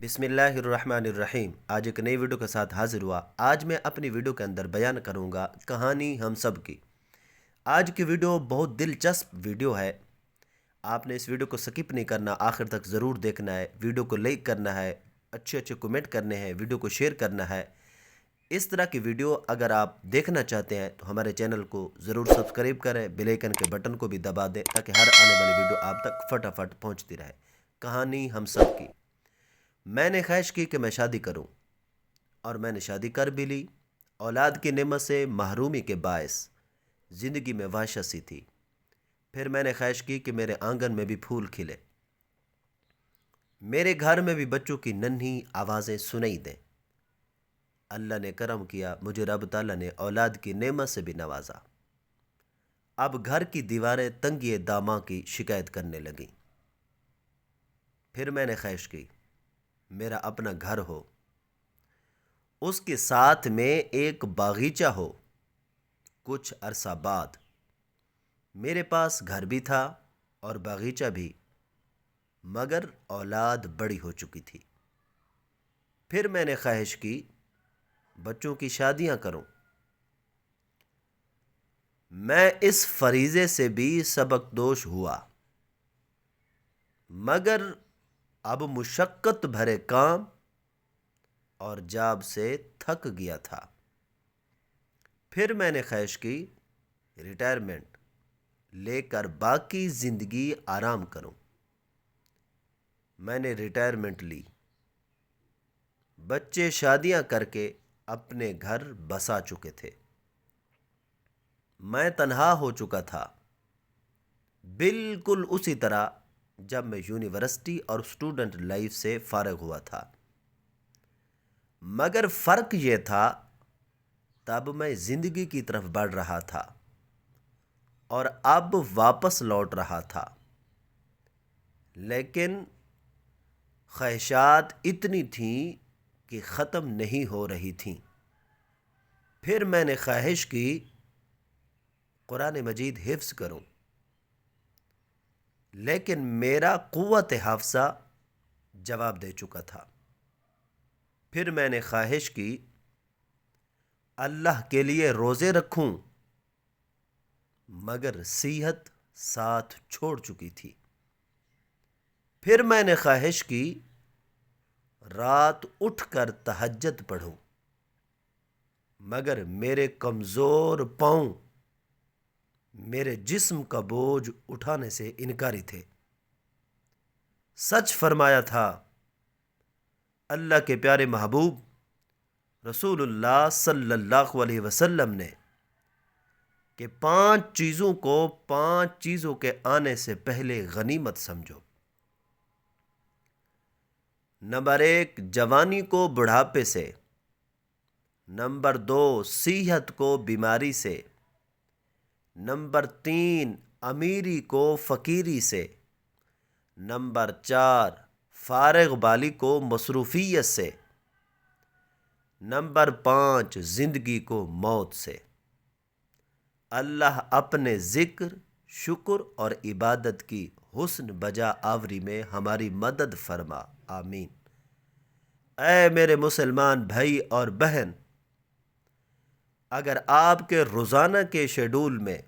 بسم اللہ الرحمن الرحیم۔ آج ایک نئی ویڈیو کے ساتھ حاضر ہوا۔ آج میں اپنی ویڈیو کے اندر بیان کروں گا کہانی ہم سب کی۔ آج کی ویڈیو بہت دلچسپ ویڈیو ہے۔ آپ نے اس ویڈیو کو سکپ نہیں کرنا، آخر تک ضرور دیکھنا ہے۔ ویڈیو کو لائک کرنا ہے، اچھے اچھے کومنٹ کرنے ہیں، ویڈیو کو شیئر کرنا ہے۔ اس طرح کی ویڈیو اگر آپ دیکھنا چاہتے ہیں تو ہمارے چینل کو ضرور سبسکرائب کریں، بیل آئیکن کے بٹن کو بھی دبا دیں تاکہ ہر آنے والی ویڈیو آپ تک فٹافٹ پہنچتی رہے۔ کہانی ہم سب کی۔ میں نے خواہش کی کہ میں شادی کروں، اور میں نے شادی کر بھی لی۔ اولاد کی نعمت سے محرومی کے باعث زندگی میں وحشت سی تھی۔ پھر میں نے خواہش کی کہ میرے آنگن میں بھی پھول کھلے، میرے گھر میں بھی بچوں کی ننھی آوازیں سنائی دیں۔ اللہ نے کرم کیا، مجھے رب تعالیٰ نے اولاد کی نعمت سے بھی نوازا۔ اب گھر کی دیواریں تنگی داماں کی شکایت کرنے لگیں۔ پھر میں نے خواہش کی میرا اپنا گھر ہو، اس کے ساتھ میں ایک باغیچہ ہو۔ کچھ عرصہ بعد میرے پاس گھر بھی تھا اور باغیچہ بھی، مگر اولاد بڑی ہو چکی تھی۔ پھر میں نے خواہش کی بچوں کی شادیاں کروں۔ میں اس فریضے سے بھی سبکدوش ہوا، مگر اب مشقت بھرے کام اور جاب سے تھک گیا تھا۔ پھر میں نے خواہش کی ریٹائرمنٹ لے کر باقی زندگی آرام کروں۔ میں نے ریٹائرمنٹ لی، بچے شادیاں کر کے اپنے گھر بسا چکے تھے۔ میں تنہا ہو چکا تھا، بالکل اسی طرح جب میں یونیورسٹی اور اسٹوڈنٹ لائف سے فارغ ہوا تھا، مگر فرق یہ تھا تب میں زندگی کی طرف بڑھ رہا تھا اور اب واپس لوٹ رہا تھا، لیکن خواہشات اتنی تھیں کہ ختم نہیں ہو رہی تھیں۔ پھر میں نے خواہش کی قرآن مجید حفظ کروں، لیکن میرا قوت حافظہ جواب دے چکا تھا۔ پھر میں نے خواہش کی اللہ کے لیے روزے رکھوں، مگر صحت ساتھ چھوڑ چکی تھی۔ پھر میں نے خواہش کی رات اٹھ کر تہجد پڑھوں، مگر میرے کمزور پاؤں میرے جسم کا بوجھ اٹھانے سے انکاری تھے۔ سچ فرمایا تھا اللہ کے پیارے محبوب رسول اللہ صلی اللہ علیہ وسلم نے کہ 5 چیزوں کو 5 چیزوں کے آنے سے پہلے غنیمت سمجھو۔ نمبر 1 جوانی کو بڑھاپے سے، نمبر 2 صحت کو بیماری سے، نمبر 3 امیری کو فقیری سے، نمبر 4 فارغ بالی کو مصروفیت سے، نمبر 5 زندگی کو موت سے۔ اللہ اپنے ذکر، شکر اور عبادت کی حسن بجا آوری میں ہماری مدد فرما، آمین۔ اے میرے مسلمان بھائی اور بہن، اگر آپ کے روزانہ کے شیڈول میں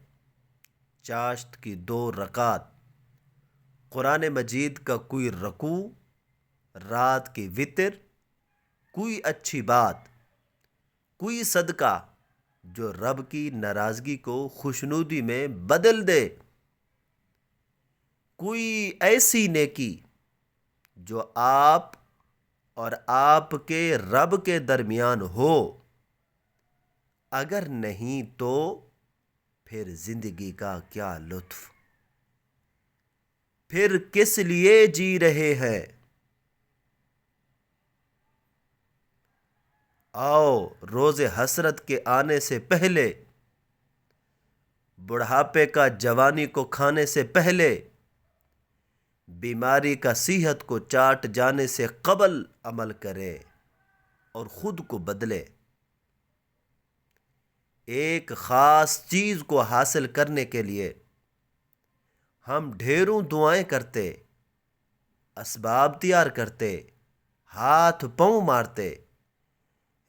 چاشت کی 2 رکعت، قرآن مجید کا کوئی رکوع، رات کی وتر، کوئی اچھی بات، کوئی صدقہ جو رب کی ناراضگی کو خوشنودی میں بدل دے، کوئی ایسی نیکی جو آپ اور آپ کے رب کے درمیان ہو، اگر نہیں تو پھر زندگی کا کیا لطف، پھر کس لیے جی رہے ہیں؟ آؤ روز حسرت کے آنے سے پہلے، بڑھاپے کا جوانی کو کھانے سے پہلے، بیماری کا صحت کو چاٹ جانے سے قبل عمل کرے اور خود کو بدلے۔ ایک خاص چیز کو حاصل کرنے کے لیے ہم ڈھیروں دعائیں کرتے، اسباب تیار کرتے، ہاتھ پاؤں مارتے،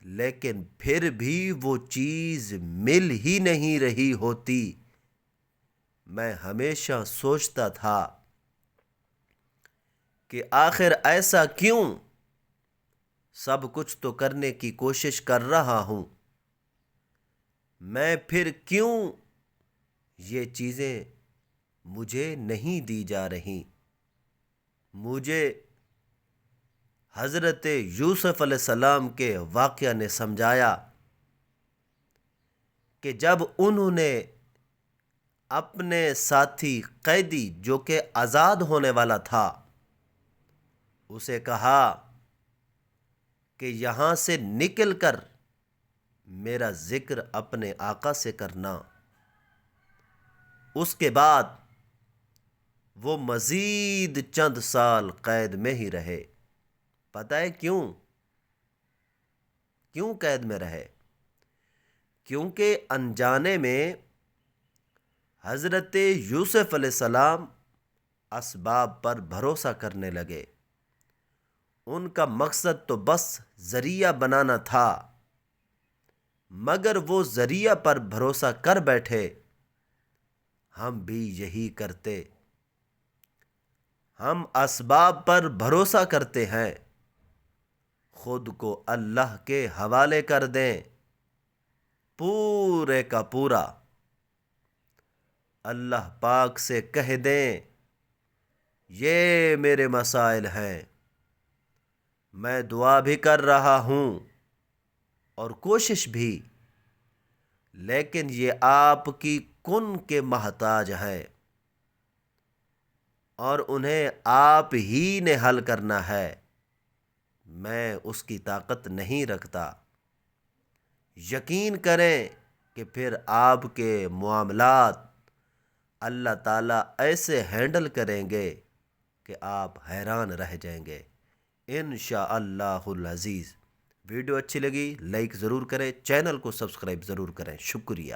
لیکن پھر بھی وہ چیز مل ہی نہیں رہی ہوتی۔ میں ہمیشہ سوچتا تھا کہ آخر ایسا کیوں؟ سب کچھ تو کرنے کی کوشش کر رہا ہوں، میں پھر کیوں یہ چیزیں مجھے نہیں دی جا رہی؟ مجھے حضرت یوسف علیہ السلام کے واقعہ نے سمجھایا کہ جب انہوں نے اپنے ساتھی قیدی جو کہ آزاد ہونے والا تھا اسے کہا کہ یہاں سے نکل کر میرا ذکر اپنے آقا سے کرنا، اس کے بعد وہ مزید چند سال قید میں ہی رہے۔ پتہ ہے کیوں قید میں رہے؟ کیونکہ انجانے میں حضرت یوسف علیہ السلام اسباب پر بھروسہ کرنے لگے۔ ان کا مقصد تو بس ذریعہ بنانا تھا، مگر وہ ذریعہ پر بھروسہ کر بیٹھے۔ ہم بھی یہی کرتے، ہم اسباب پر بھروسہ کرتے ہیں، خود کو اللہ کے حوالے کر دیں، پورے کا پورا۔ اللہ پاک سے کہہ دیں یہ میرے مسائل ہیں، میں دعا بھی کر رہا ہوں اور کوشش بھی، لیکن یہ آپ کی کن کے محتاج ہیں اور انہیں آپ ہی نے حل کرنا ہے، میں اس کی طاقت نہیں رکھتا۔ یقین کریں کہ پھر آپ کے معاملات اللہ تعالیٰ ایسے ہینڈل کریں گے کہ آپ حیران رہ جائیں گے انشاءاللہ العزیز۔ ویڈیو اچھی لگی لائک ضرور کریں، چینل کو سبسکرائب ضرور کریں۔ شکریہ۔